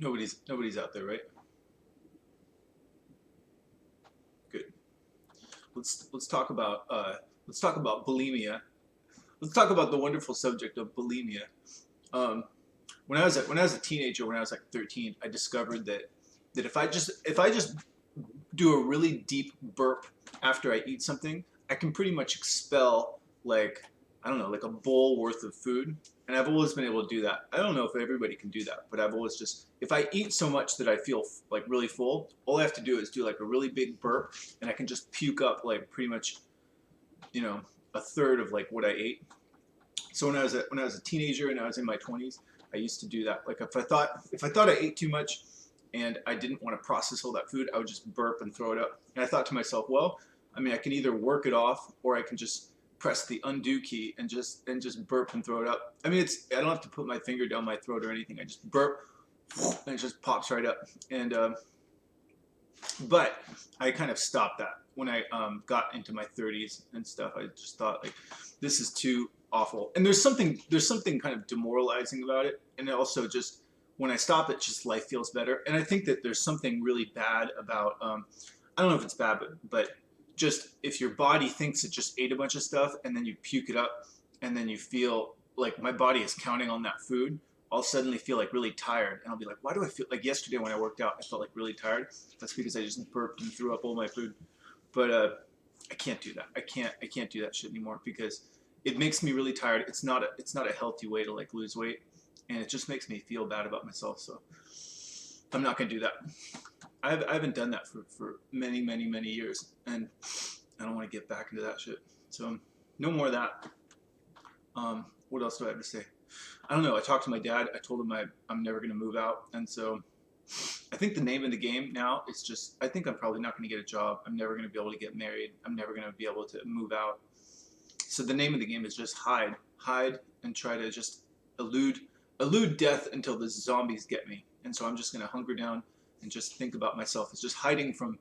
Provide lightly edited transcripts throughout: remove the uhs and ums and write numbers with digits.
Nobody's out there, right? Good. Let's talk about bulimia. Let's talk about the wonderful subject of bulimia. Um, when I was a teenager, when I was like 13, I discovered that if I just do a really deep burp after I eat something, I can pretty much expel like I don't know, like a bowl worth of food. And I've always been able to do that. I don't know if everybody can do that, but I've always just if I eat so much that I feel like really full, all I have to do is do like a really big burp, and I can just puke up like pretty much you know a third of like what I ate. So when I was a teenager and I was in my 20s, I used to do that. Like if I thought I ate too much and I didn't want to process all that food, I would just burp and throw it up. And I thought to myself, well, I mean, I can either work it off or I can just press the undo key and just burp and throw it up. I mean, it's I don't have to put my finger down my throat or anything. I just burp and it just pops right up. And but I kind of stopped that when I got into my 30s and stuff. I just thought like, this is too awful. And there's something kind of demoralizing about it. And it also just when I stop it, just life feels better. And I think that there's something really bad about I don't know if it's bad, but just if your body thinks it just ate a bunch of stuff and then you puke it up and then you feel like my body is counting on that food, I'll suddenly feel like really tired, and I'll be like, why do I feel like yesterday when I worked out, I felt like really tired? That's because I just burped and threw up all my food. But I can't do that. I can't do that shit anymore because it makes me really tired. It's not a healthy way to like lose weight, and it just makes me feel bad about myself. So I'm not gonna do that. I haven't done that for many years, and I don't want to get back into that shit. So no more of that. What else do I have to say? I don't know. I talked to my dad. I told him I'm never going to move out. And so I think the name of the game now is just, I think I'm probably not going to get a job. I'm never going to be able to get married. I'm never going to be able to move out. So the name of the game is just hide and try to just elude death until the zombies get me. And so I'm just going to hunker down and just think about myself as just hiding from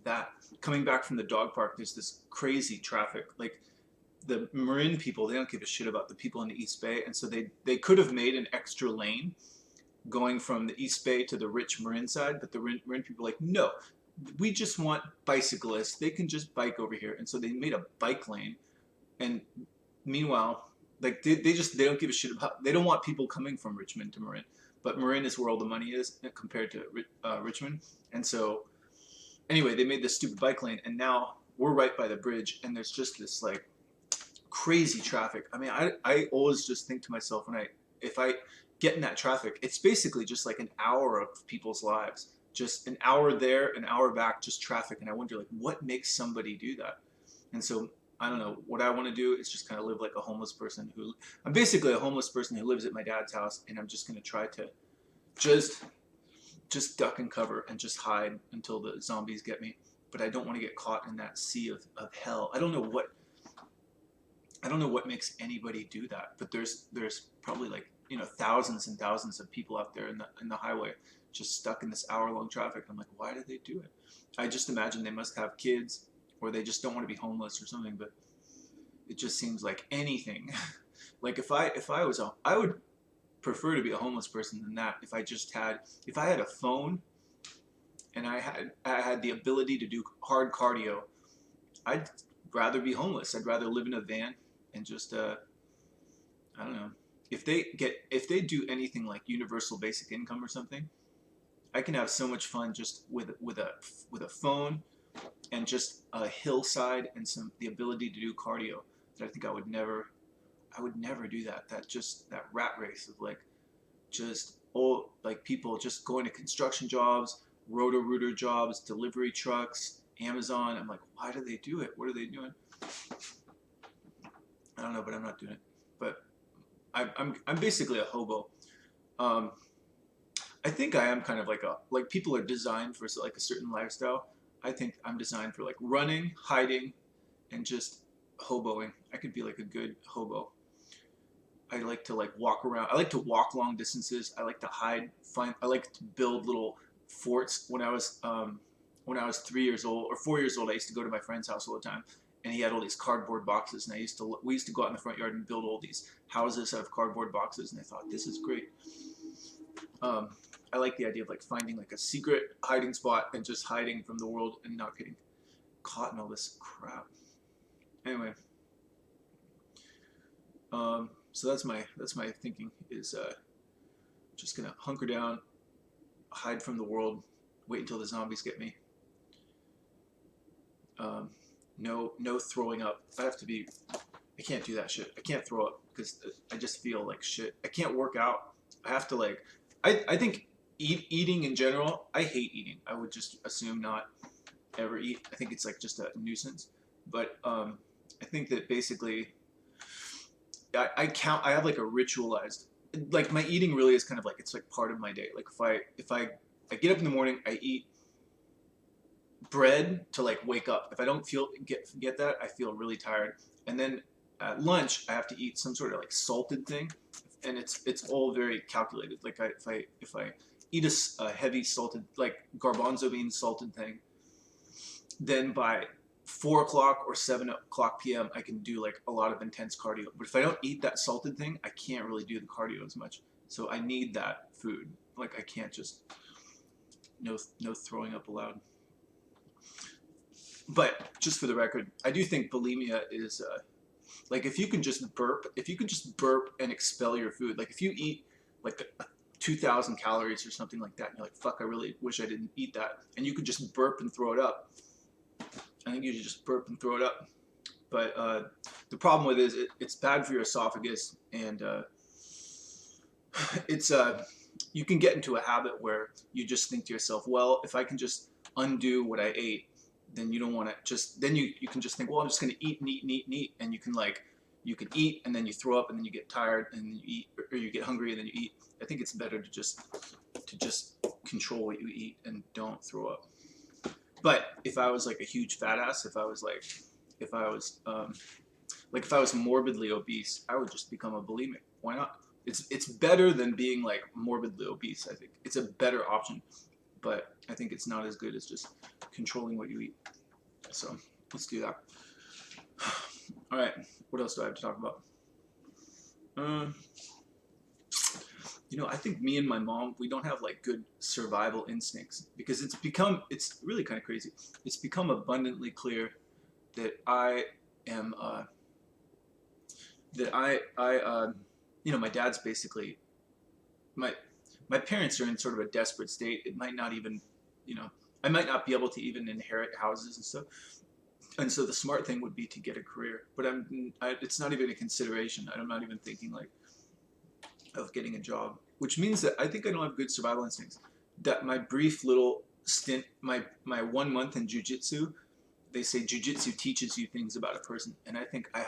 that. Coming back from the dog park, there's this crazy traffic. Like the Marin people, they don't give a shit about the people in the East Bay, and so they could have made an extra lane going from the East Bay to the rich Marin side, but the Marin people are like, no, we just want bicyclists. They can just bike over here, and so they made a bike lane. And meanwhile, like they don't give a shit about. They don't want people coming from Richmond to Marin, but Marin is where all the money is compared to Richmond, and so anyway, they made this stupid bike lane, and now we're right by the bridge, and there's just this like crazy traffic. I mean, I always just think to myself when if I get in that traffic, it's basically just like an hour of people's lives. Just an hour there, an hour back, just traffic. And I wonder like what makes somebody do that? And so I don't know. What I want to do is just kind of live like a homeless person who I'm basically a homeless person who lives at my dad's house, and I'm just going to try to just just duck and cover and just hide until the zombies get me. But I don't want to get caught in that sea of hell. I don't know what makes anybody do that, but there's probably like thousands and thousands of people out there in the highway just stuck in this hour-long traffic. I'm like, why do they do it? I just imagine they must have kids, or they just don't want to be homeless or something. But it just seems like anything. Like if I was I would prefer to be a homeless person than that. If I had a phone and I had the ability to do hard cardio, I'd rather be homeless. I'd rather live in a van and just I don't know. If they do anything like universal basic income or something, I can have so much fun just with a phone and just a hillside and the ability to do cardio that I think I would never do that. That rat race of like just all like people just going to construction jobs, roto-rooter jobs, delivery trucks, Amazon. I'm like, why do they do it? What are they doing? I don't know, but I'm not doing it. But I'm basically a hobo. Um, I think I am kind of like people are designed for like a certain lifestyle. I think I'm designed for like running, hiding, and just hoboing. I could be like a good hobo. I like to like walk around. I like to walk long distances. I like to hide. I like to build little forts. When I was 3 years old or 4 years old, I used to go to my friend's house all the time, and he had all these cardboard boxes. And we used to go out in the front yard and build all these houses out of cardboard boxes. And I thought this is great. Um, I like the idea of like finding like a secret hiding spot and just hiding from the world and not getting caught in all this crap. Anyway, so that's my thinking is just gonna hunker down, hide from the world, wait until the zombies get me. No throwing up. I can't do that shit. I can't throw up because I just feel like shit. I can't work out. I have to like, I think eating in general, I hate eating. I would just assume not ever eat. I think it's like just a nuisance. But I think that basically, I have like a ritualized, like my eating really is kind of like, it's like part of my day. Like if I get up in the morning, I eat bread to like wake up. If I don't get that, I feel really tired. And then at lunch, I have to eat some sort of like salted thing, and it's all very calculated. Like if I eat a heavy salted like garbanzo bean salted thing, then by 4 o'clock or 7 o'clock p.m. I can do like a lot of intense cardio. But if I don't eat that salted thing, I can't really do the cardio as much. So I need that food. Like I can't just no throwing up allowed. But just for the record, I do think bulimia is like if you can just burp and expel your food. Like if you eat like 2,000 calories or something like that, and you're like, fuck, I really wish I didn't eat that, and you could just burp and throw it up. I think you should just burp and throw it up. But the problem with it is it's bad for your esophagus, and it's you can get into a habit where you just think to yourself, well, if I can just undo what I ate, then you don't want to just, then you can just think, well, I'm just going to eat and eat and eat and eat. And you can eat and then you throw up and then you get tired and then you eat, or you get hungry and then you eat. I think it's better to just control what you eat and don't throw up. But if I was like a huge fat ass, if I was morbidly obese, I would just become a bulimic. Why not? It's better than being like morbidly obese. I think it's a better option, but I think it's not as good as just controlling what you eat. So let's do that. All right, what else do I have to talk about? I think me and my mom, we don't have like good survival instincts because it's really kind of crazy. It's become abundantly clear that I am, my dad's basically, my parents are in sort of a desperate state. It might not even, I might not be able to even inherit houses and stuff. And so the smart thing would be to get a career, but it's not even a consideration. I'm not even thinking like of getting a job, which means that I think I don't have good survival instincts. That my brief little stint, my 1 month in jiu-jitsu, they say jiu-jitsu teaches you things about a person. And I think I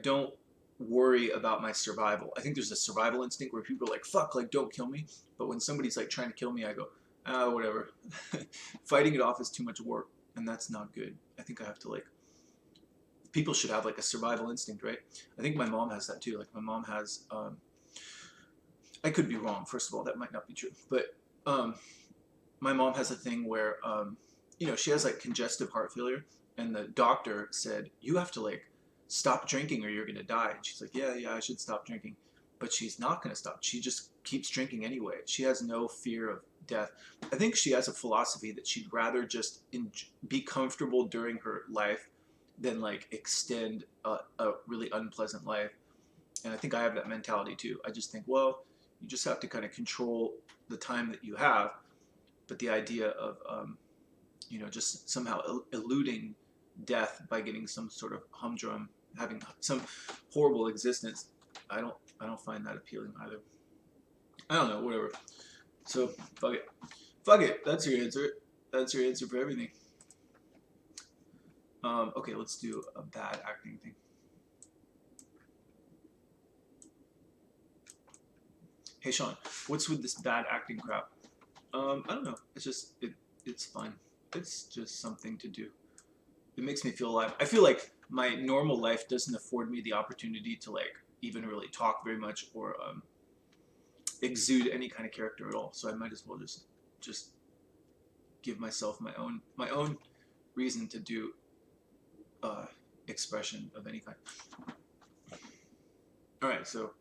don't worry about my survival. I think there's a survival instinct where people are like, fuck, like don't kill me. But when somebody's like trying to kill me, I go, whatever. Fighting it off is too much work, and that's not good. I think I have to like, people should have like a survival instinct, right? I think my mom has that too. Like my mom has, I could be wrong, first of all, that might not be true. But my mom has a thing where, she has like congestive heart failure, and the doctor said, you have to like stop drinking or you're going to die. And she's like, yeah, I should stop drinking. But she's not going to stop. She just keeps drinking anyway. She has no fear of death. I think she has a philosophy that she'd rather just be comfortable during her life than like extend a really unpleasant life. And I think I have that mentality too. I just think, well, you just have to kind of control the time that you have. But the idea of, just somehow eluding death by getting some sort of humdrum, having some horrible existence, I don't find that appealing either. I don't know, whatever. So fuck it. That's your answer. That's your answer for everything. Okay, let's do a bad acting thing. Hey Sean, what's with this bad acting crap? I don't know. It's fun. It's just something to do. It makes me feel alive. I feel like my normal life doesn't afford me the opportunity to like even really talk very much or exude any kind of character at all. So I might as well just give myself my own reason to do expression of any kind. All right, so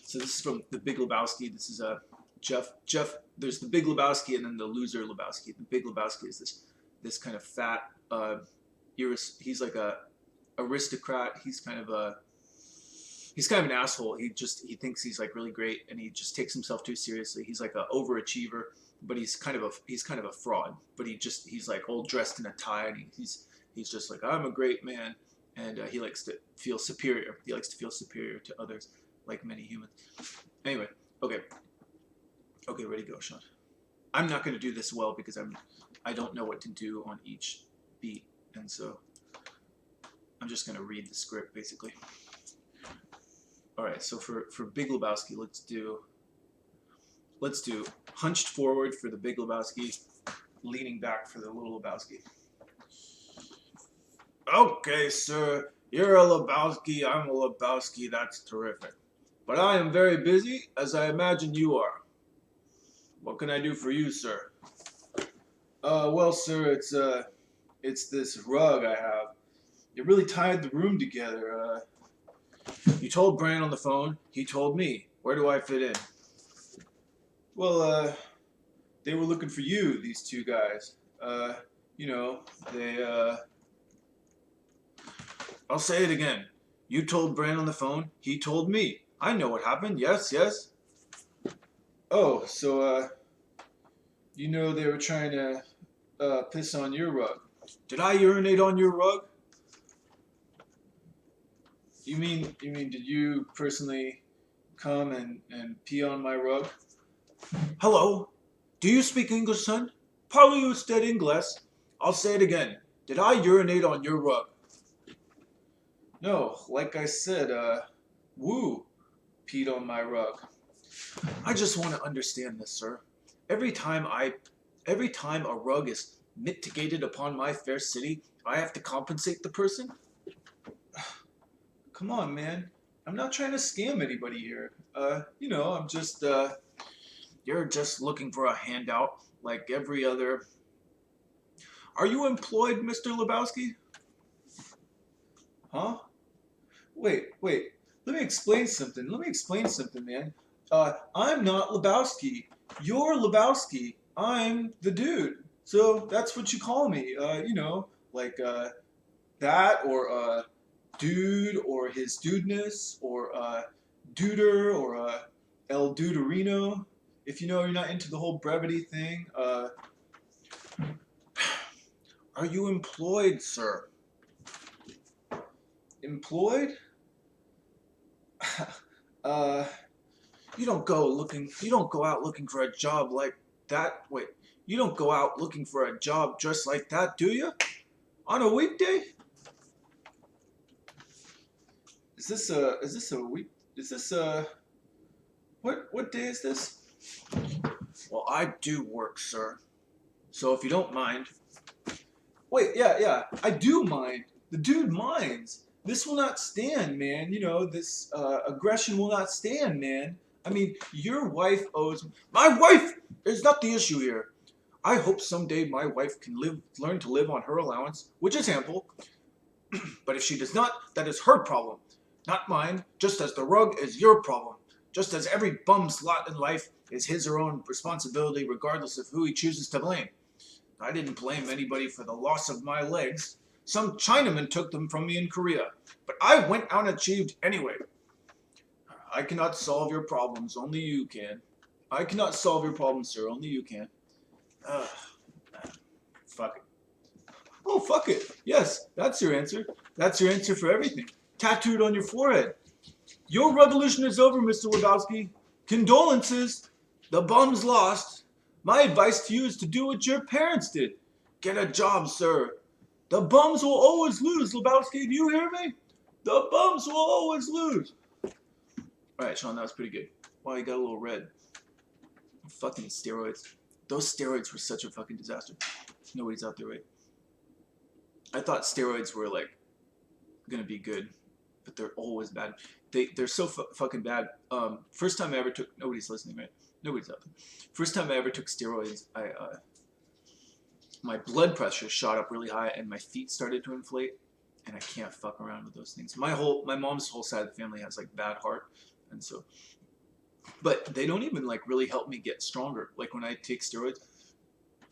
So this is from The Big Lebowski. This is Jeff. There's the Big Lebowski and then the loser Lebowski. The Big Lebowski is this kind of fat. He's like a aristocrat. He's kind of an asshole. He thinks he's like really great, and he just takes himself too seriously. He's like an overachiever, but he's kind of a fraud. But he's like all dressed in a tie, and he's just like, I'm a great man, and he likes to feel superior. He likes to feel superior to others, like many humans. Anyway, okay, ready to go, Sean. I'm not going to do this well because I don't know what to do on each beat, and so I'm just going to read the script basically. All right, so for Big Lebowski, let's do hunched forward for the Big Lebowski, leaning back for the Little Lebowski. Okay, sir, you're a Lebowski, I'm a Lebowski, that's terrific. But I am very busy, as I imagine you are. What can I do for you, sir? Well, sir, it's this rug I have. It really tied the room together. You told Bran on the phone. He told me. Where do I fit in? Well, they were looking for you, these two guys. I'll say it again. You told Bran on the phone. He told me. I know what happened. Yes. Oh, so, they were trying to, piss on your rug. Did I urinate on your rug? You mean, did you personally come and pee on my rug? Hello? Do you speak English, son? Parlez usted inglés? I'll say it again. Did I urinate on your rug? No, like I said, Wu peed on my rug. I just want to understand this, sir. Every time a rug is mitigated upon my fair city, I have to compensate the person? Come on, man. I'm not trying to scam anybody here. I'm just, you're just looking for a handout like every other. Are you employed, Mr. Lebowski? Huh? Wait. Let me explain something, man. I'm not Lebowski. You're Lebowski. I'm the dude. So that's what you call me. That or, dude or his dudeness or duder or El Duderino. If you're not into the whole brevity thing. Are you employed, sir? Employed? You don't go out looking for a job like that. Wait, you don't go out looking for a job dressed like that, do you? On a weekday? What day is this? Well, I do work, sir. So if you don't mind. Wait, yeah, I do mind. The dude minds. This will not stand, man. This aggression will not stand, man. I mean, your wife owes... My wife is not the issue here. I hope someday my wife can learn to live on her allowance, which is ample. But if she does not, that is her problem. Not mine, just as the rug is your problem. Just as every bum's lot in life is his or own responsibility regardless of who he chooses to blame. I didn't blame anybody for the loss of my legs. Some Chinaman took them from me in Korea. But I went out and achieved anyway. I cannot solve your problems, only you can. I cannot solve your problems, sir, only you can. Fuck it. Oh, fuck it. Yes, that's your answer. That's your answer for everything. Tattooed on your forehead. Your revolution is over, Mr. Lebowski. Condolences. The bum's lost. My advice to you is to do what your parents did. Get a job, sir. The bums will always lose, Lebowski. Do you hear me? The bums will always lose. All right, Sean, that was pretty good. Wow, you got a little red. Fucking steroids. Those steroids were such a fucking disaster. Nobody's out there, right? I thought steroids were, gonna be good. But they're always bad. They're so fucking bad. First time I ever took... Nobody's listening, right? Nobody's out there. First time I ever took steroids, my blood pressure shot up really high and my feet started to inflate. And I can't fuck around with those things. My mom's whole side of the family has, bad heart. And so but they don't even like really help me get stronger. Like when I take steroids,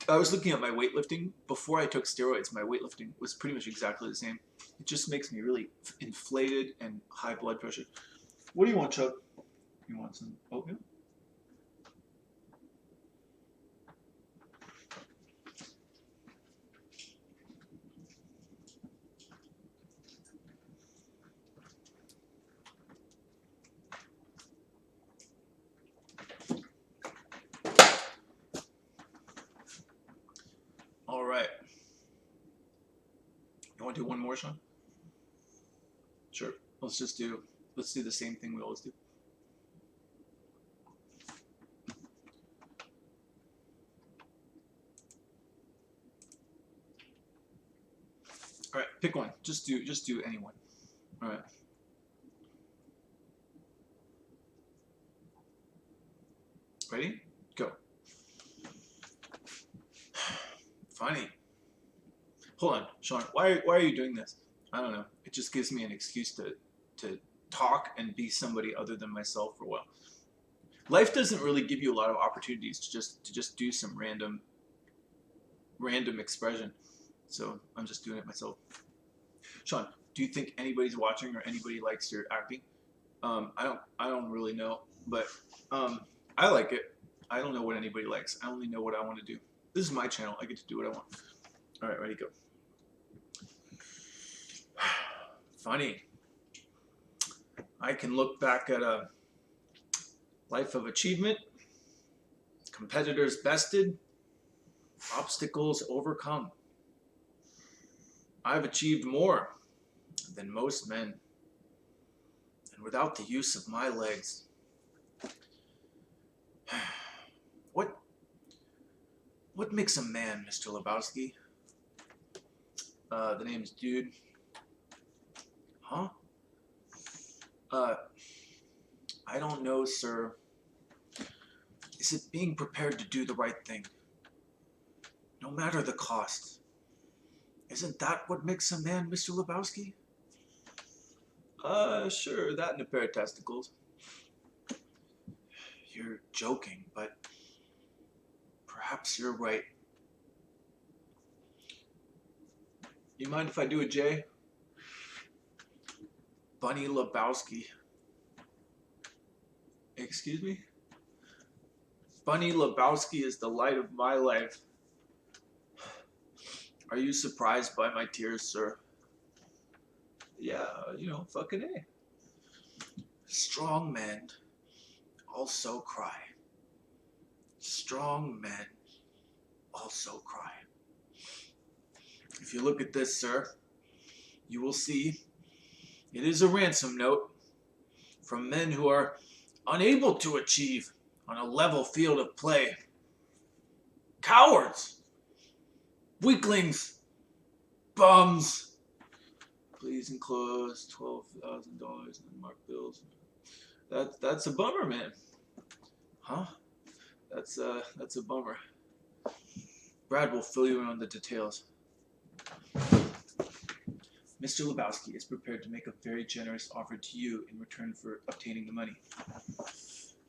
I was looking at my weightlifting before I took steroids. My weightlifting was pretty much exactly the same. It just makes me really inflated and high blood pressure. What do you want, Chuck? You want some oatmeal? All right. You want to do one more, Sean? Sure. Let's do the same thing we always do. All right, pick one. Just do anyone. All right. Ready? Go. Funny. Hold on, Sean. Why are you doing this? I don't know. It just gives me an excuse to talk and be somebody other than myself for a while. Life doesn't really give you a lot of opportunities to just do some random expression. So I'm just doing it myself. Sean, do you think anybody's watching or anybody likes your acting? I don't really know, but I like it. I don't know what anybody likes. I only know what I want to do. This is my channel. I get to do what I want. All right, ready, go. Funny. I can look back at a life of achievement, competitors bested, obstacles overcome. I've achieved more than most men, and without the use of my legs. What makes a man, Mr. Lebowski? The name's Dude. Huh? I don't know, sir. Is it being prepared to do the right thing? No matter the cost. Isn't that what makes a man, Mr. Lebowski? Sure, that and a pair of testicles. You're joking, but perhaps you're right. You mind if I do a J? Bunny Lebowski. Excuse me? Bunny Lebowski is the light of my life. Are you surprised by my tears, sir? Yeah, fucking A. Strong men also cry. Strong men also cry. If you look at this, sir, you will see it is a ransom note from men who are unable to achieve on a level field of play. Cowards! Weaklings! Bums! Please enclose $12,000 in marked bills. That's a bummer, man. Huh? That's a bummer. Brad will fill you in on the details. Mr. Lebowski is prepared to make a very generous offer to you in return for obtaining the money.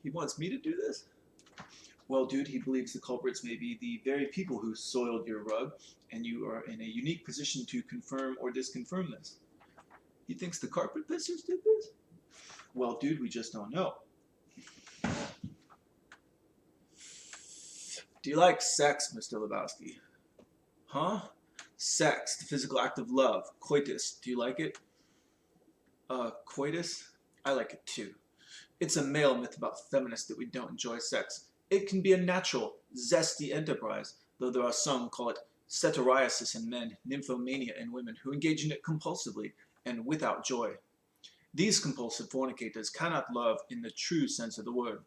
He wants me to do this? Well, dude, he believes the culprits may be the very people who soiled your rug, and you are in a unique position to confirm or disconfirm this. He thinks the carpet pissers did this? Well, dude, we just don't know. Do you like sex, Mr. Lebowski? Huh? Sex, the physical act of love, coitus. Do you like it? Coitus? I like it too. It's a male myth about feminists that we don't enjoy sex. It can be a natural, zesty enterprise, though there are some who call it satyriasis in men, nymphomania in women, who engage in it compulsively and without joy. These compulsive fornicators cannot love in the true sense of the word.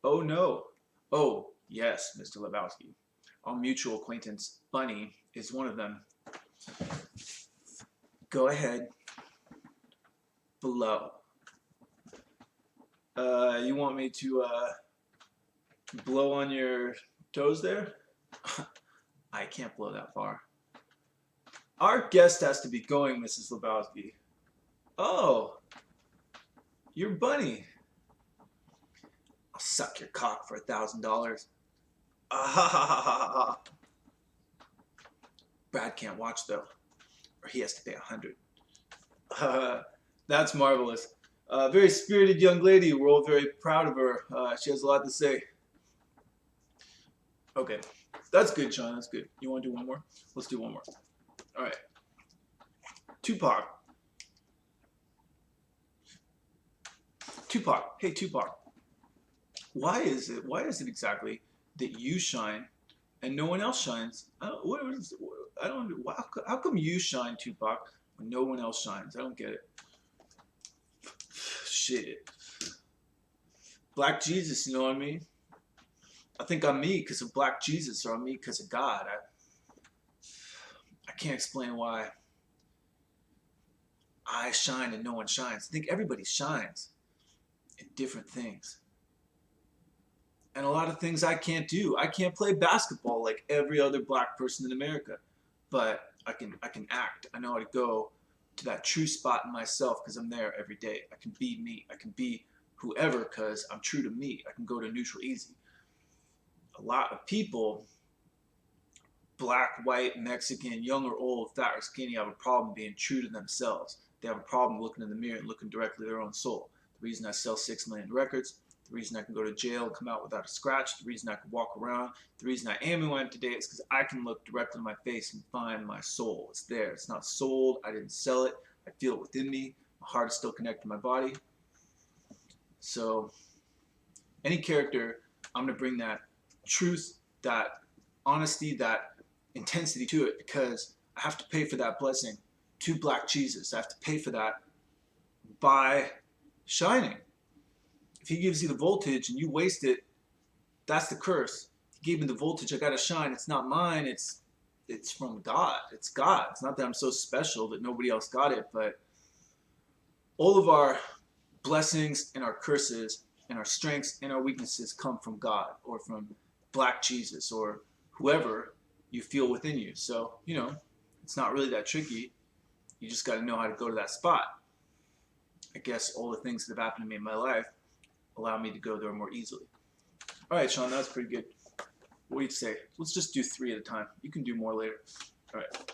Oh no. Oh, yes, Mr. Lebowski. Our mutual acquaintance, Bunny, is one of them. Go ahead. Below. You want me to, blow on your toes there? I can't blow that far. Our guest has to be going, Mrs. Lebowski. Oh, you're Bunny. suck your cock for $1,000. Ah ha ha ha ha ha. Brad can't watch though, or he has to pay $100. That's marvelous. Very spirited young lady. We're all very proud of her. She has a lot to say. Okay, that's good, Sean. That's good. You want to do one more? Let's do one more. All right. Tupac. Tupac. Hey, Tupac. Why is it exactly that you shine and no one else shines? How come you shine, Tupac, when no one else shines? I don't get it. Shit. Black Jesus, you know what I mean? I think I'm me because of Black Jesus, or I'm me because of God. I can't explain why I shine and no one shines. I think everybody shines in different things. And a lot of things I can't do. I can't play basketball like every other black person in America, but I can act. I know how to go to that true spot in myself because I'm there every day. I can be me. I can be whoever because I'm true to me. I can go to neutral easy. A lot of people, black, white, Mexican, young or old, fat or skinny, have a problem being true to themselves. They have a problem looking in the mirror and looking directly at their own soul. The reason I sell 6 million records, the reason I can go to jail and come out without a scratch, the reason I can walk around, the reason I am who I am today is because I can look directly in my face and find my soul. It's there. It's not sold. I didn't sell it. I feel it within me. My heart is still connected to my body. So any character, I'm going to bring that truth, that honesty, that intensity to it because I have to pay for that blessing to Black Jesus. I have to pay for that by shining. If he gives you the voltage and you waste it, that's the curse. He gave me the voltage. I gotta shine. It's not mine. It's from God. It's God. It's not that I'm so special that nobody else got it, but all of our blessings and our curses and our strengths and our weaknesses come from God or from Black Jesus or whoever you feel within you. So, it's not really that tricky. You just got to know how to go to that spot. I guess all the things that have happened to me in my life allow me to go there more easily. All right, Sean, that's pretty good. What do you say? Let's just do 3 at a time. You can do more later. All right.